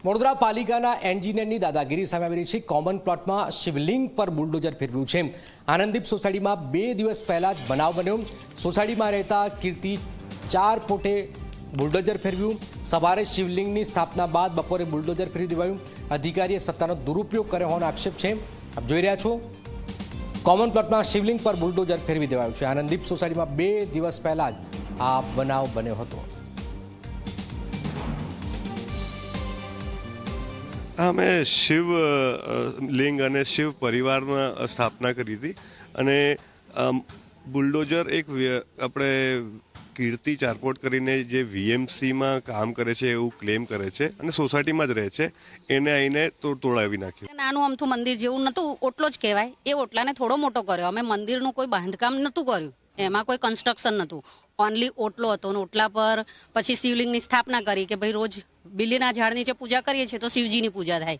વડોદરા પાલિકાના એન્જિનિયરની દાદાગીરી સામે આવી રહી છે। કોમન પ્લોટમાં શિવલિંગ પર બુલડોઝર ફેરવ્યું છે। આનંદદીપ સોસાયટીમાં 2 દિવસ પહેલા જ બનાવ બન્યો। સોસાયટીમાં રહેતા કીર્તિ 4 ફૂટે બુલડોઝર ફેરવ્યું। સવારે શિવલિંગની સ્થાપના બાદ બપોરે બુલડોઝર ફેરવી દેવાયું। અધિકારીએ સત્તાનો દુરુપયોગ કર્યો હોવાનો આક્ષેપ છે। આપ જોઈ રહ્યા છો, કોમન પ્લોટમાં શિવલિંગ પર બુલડોઝર ફેરવી દેવાયું છે। આનંદદીપ સોસાયટીમાં 2 દિવસ પહેલા જ આ બનાવ બન્યો હતો। અમે શિવલિંગ અને શિવ પરિવારમાં સ્થાપના કરી હતી અને બુલડોઝર એક આપણે કીર્તિ ચારપોટ કરીને જે વીએમસીમાં કામ કરે છે એવું ક્લેમ કરે છે અને સોસાયટીમાં જ રહે છે, એને આવીને તોડાવી નાખ્યું। નાનું અમથું મંદિર જેવું નહોતું, ઓટલો જ કહેવાય, એ ઓટલાને થોડો મોટો કર્યો। અમે મંદિરનું કોઈ બાંધકામ નહોતું કર્યું, એમાં કોઈ કન્સ્ટ્રક્શન નહોતું, ઓનલી ઓટલો હતો અને ઓટલા પર પછી શિવલિંગની સ્થાપના કરી કે ભાઈ રોજ બિલીના ઝાડ નીચે પૂજા કરીએ છીએ તો શિવજીની પૂજા થાય।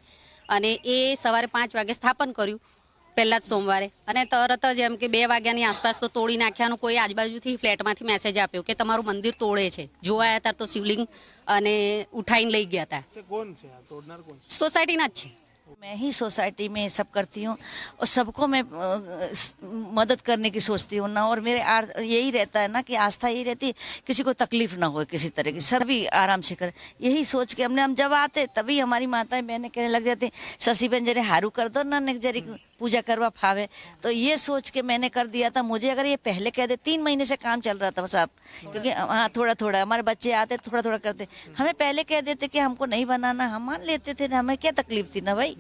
અને એ સવારે 5 વાગે સ્થાપન કર્યું પહેલા જ સોમવારે, અને તરત જ એમ કે 2 વાગ્યાની આસપાસ તો તોડી નાખ્યાનું કોઈ આજુબાજુથી ફ્લેટમાંથી મેસેજ આપ્યો કે તમારું મંદિર તોડે છે। જોવા આવ્યા હતા તો શિવલિંગ અને ઉઠાઈને લઈ ગયા હતા। कौन से तोड़नार कौन સોસાયટીના જ છે। मैं ही सोसाइटी में सब करती हूँ और सबको मैं मदद करने की सोचती हूँ ना, और मेरे यही रहता है ना कि आस्था यही रहती है किसी को तकलीफ ना हो किसी तरह की, सभी आराम से करें, यही सोच के हम जब आते तभी हमारी माताएं बहनें कहने लग जाती शशि बहन जरे हारू कर दो ना, जरी पूजा करवा फावे, तो ये सोच के मैंने कर दिया था। मुझे अगर ये पहले कह दे, 3 महीने से काम चल रहा था बस आप, क्योंकि हाँ थोड़ा थोड़ा हमारे बच्चे आते थोड़ा थोड़ा करते, हमें पहले कह देते कि हमको नहीं बनाना, हम मान लेते थे, हमें क्या तकलीफ थी ना भाई।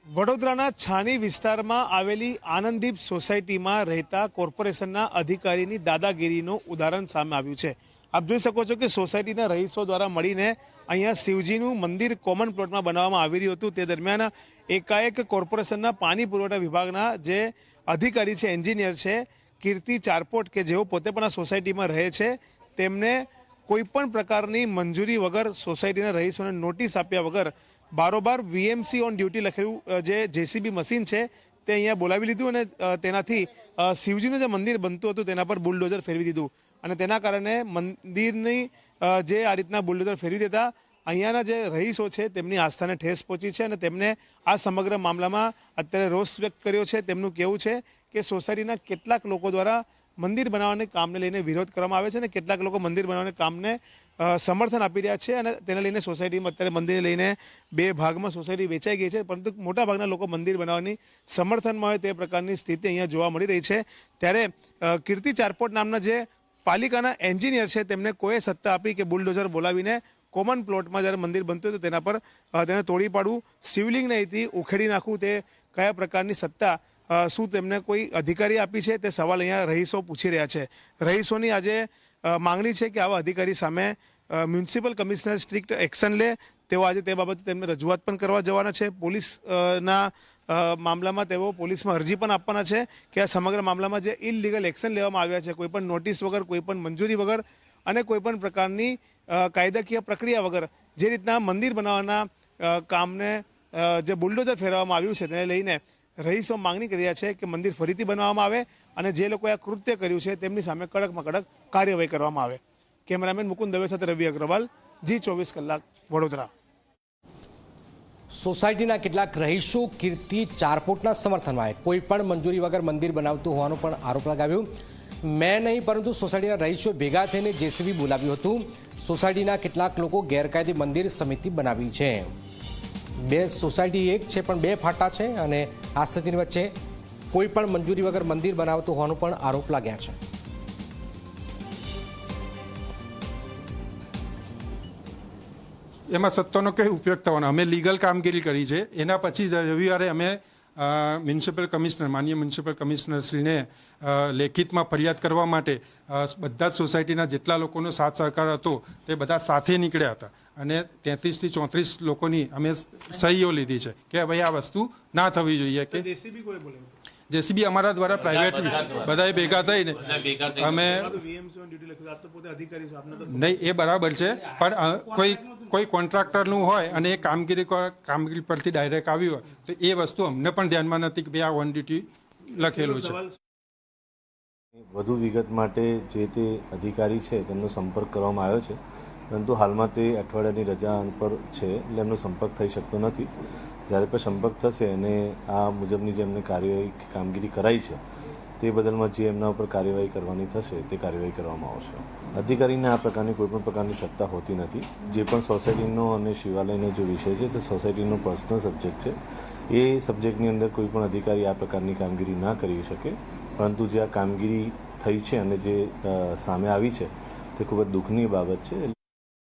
વડોદરાના છાણી વિસ્તારમાં આવેલી આનંદદીપ સોસાયટીમાં રહેતા કોર્પોરેશનના અધિકારીની દાદાગીરીનું ઉદાહરણ સામે આવ્યું છે। આપ જોઈ શકો છો કે સોસાયટીના રહીશો દ્વારા મળીને અહીંયા શિવજીનું મંદિર કોમન પ્લોટમાં બનાવવામાં આવી રહ્યું હતું। તે દરમિયાન એકાએક કોર્પોરેશનના પાણી પુરવઠા વિભાગના જે અધિકારી છે, એન્જિનિયર છે, કીર્તિ ચારપોટ, કે જેઓ પોતે પણ આ સોસાયટીમાં રહે છે, તેમને કોઈપણ પ્રકારની મંજૂરી વગર સોસાયટીના રહીશોને નોટિસ આપ્યા વગર બારોબાર વીએમસી ઓન ડ્યુટી લખેલું જે જેસીબી મશીન છે તે અહીંયા બોલાવી લીધું અને તેનાથી શિવજીનું જે મંદિર બનતું હતું તેના પર બુલડોઝર ફેરવી દીધું। અને તેના કારણે મંદિરની જે આ રીતના બુલડોઝર ફેરવી દેતા અહીંયાના જે રહીશો છે તેમની આસ્થાને ઠેસ પહોંચી છે અને તેમને આ સમગ્ર મામલામાં અત્યારે રોષ વ્યક્ત કર્યો છે। તેમનું કહેવું છે કે સોસાયટીના કેટલાક લોકો દ્વારા મંદિર બનાવવાના કામને લઈને વિરોધ કરવામાં આવે છે અને કેટલાક લોકો મંદિર બનાવવાના કામને સમર્થન આપી રહ્યા છે અને તેને લઈને સોસાયટીમાં અત્યારે મંદિરને લઈને 2 ભાગમાં સોસાયટી વેચાઈ ગઈ છે, પરંતુ મોટાભાગના લોકો મંદિર બનાવવાની સમર્થનમાં હોય તે પ્રકારની સ્થિતિ અહીંયા જોવા મળી રહી છે। ત્યારે કીર્તિ ચારપોટ નામના જે પાલિકાના એન્જિનિયર છે તેમને કોઈ સત્તા આપી કે બુલડોઝર બોલાવીને કોમન પ્લોટમાં જ્યારે મંદિર બનતું હતું તેના પર તેને તોડી પાડવું, શિવલિંગને અહીંથી ઉખેડી નાખવું, તે કયા પ્રકારની સત્તા શું તેમને કોઈ અધિકારી આપી છે તે સવાલ અહીંયા રહીશો પૂછી રહ્યા છે। રહીશોની આજે માંગણી છે કે આવા અધિકારી સામે મ્યુનિસિપલ કમિશનર સ્ટ્રિક્ટ એક્શન લે। તેઓ આજે તે બાબતે તેમને રજૂઆત પણ કરવા જવાના છે। પોલીસના મામલામાં તેઓ પોલીસમાં અરજી પણ આપવાના છે કે આ સમગ્ર મામલામાં જે ઇલીગલ એક્શન લેવામાં આવ્યા છે, કોઈપણ નોટિસ વગર, કોઈપણ મંજૂરી વગર અને કોઈપણ પ્રકારની કાયદાકીય પ્રક્રિયા વગર જે રીતના મંદિર બનાવવાના કામને જે બુલડોઝર ફેરવવામાં આવ્યું છે તેને લઈને રહીશો માંગણી કરી રહ્યા છે કે મંદિર ફરીથી બનાવવામાં આવે અને જે લોકોએ આ કૃત્ય કર્યું છે તેમની સામે કડકમાં કડક કાર્યવાહી કરવામાં આવે। કેમેરામેન મુકુંદ દવે સાથે રવિ અગ્રવાલ, જી24 કલાક, વડોદરા। સોસાયટીના કેટલાક રહીશો કીર્તિ ચારપોટના સમર્થનમાં કોઈ પણ મંજૂરી વગર મંદિર બનાવતું હોવાનો પણ આરોપ લગાવ્યો। મેં નહીં પરંતુ સોસાયટીના રહીશો ભેગા થઈને જેસીબી બોલાવ્યું હતું। સોસાયટીના કેટલાક લોકો ગેરકાયદે મંદિર સમિતિ બનાવી છે। 2 સોસાયટી એક છે પણ 2 ફાટા છે અને આ સ્થિતિની વચ્ચે કોઈ પણ મંજૂરી વગર મંદિર બનાવતું હોવાનો પણ આરોપ લાગ્યા છે। એમાં સત્તાનો કઈ ઉપયોગ થવાનો? અમે લીગલ કામગીરી કરી છે। એના પછી રવિવારે અમે મ્યુનિસિપલ કમિશનર, માનનીય મ્યુનિસિપલ કમિશનરશ્રીને લેખિતમાં ફરિયાદ કરવા માટે બધા જ સોસાયટીના જેટલા લોકોનો સાથ સહકાર હતો તે બધા સાથે નીકળ્યા હતા અને 33 થી 34 લોકોની અમે સહીઓ લીધી છે કે ભાઈ આ વસ્તુ ના થવી જોઈએ। કે જેસીબી અમારા દ્વારા પ્રાઇવેટ બધાએ ભેગા થઈને અમે નહીં, એ બરાબર છે, પણ કોઈ કોન્ટ્રાક્ટરનું હોય અને એ કામગીરી પરથી ડાયરેક્ટ આવ્યું હોય તો એ વસ્તુ અમને પણ ધ્યાનમાં નથી કે ભાઈ આ ઓન ડ્યુટી લખેલું છે। વધુ વિગત માટે જે તે અધિકારી છે તેમનો સંપર્ક કરવામાં આવ્યો છે। પરંતુ હાલમાં તે અઠવાડિયાની રજા પર છે, એટલે એમનો સંપર્ક થઈ શકતો નથી. જ્યારે પણ સંપર્ક થશે અને આ મુજબની જે એમને કામગીરી કરાઈ છે તે બદલમાં જે એમના ઉપર કાર્યવાહી કરવાની થશે તે કાર્યવાહી કરવામાં આવશે. અધિકારીને આ પ્રકારની કોઈપણ પ્રકારની સત્તા હોતી નથી. જે પણ સોસાયટીનો અને શિવાલયનો જે વિષય છે તે સોસાયટીનો પર્સનલ સબ્જેક્ટ છે. એ સબ્જેક્ટની અંદર કોઈ પણ અધિકારી આ પ્રકારની કામગીરી ના કરી શકે, પરંતુ જે આ કામગીરી થઈ છે અને જે સામે આવી છે તે ખૂબ જ દુઃખની બાબત છે.